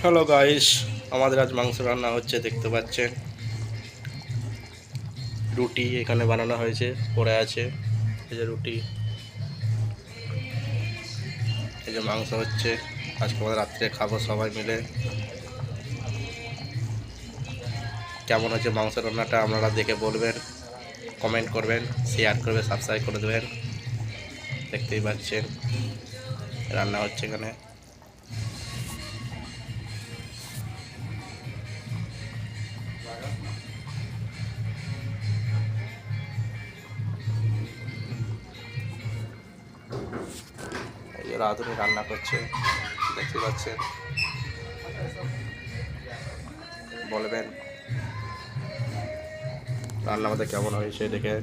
Hello guys, আমাদের আজ মাংস রান্না হচ্ছে দেখতে পাচ্ছেন। রুটি এখানে বানানো হয়েছে, পড়ে আছে। এই যে রুটি, এই যে মাংস হচ্ছে। আজকে আমাদের রাত্রে খাবো সবাই মিলে। কেমন হচ্ছে মাংস রান্নাটা আপনারা দেখে বলবেন, কমেন্ট করবেন, শেয়ার করবেন, সাবস্ক্রাইব করে দেবেন। দেখতেই পাচ্ছেন রান্না হচ্ছে এখানে। এই যে রাঁধুনি রান্না করছে, দেখতে পাচ্ছেন। বলবেন রান্না আমাদের কেমন হয়েছে দেখে।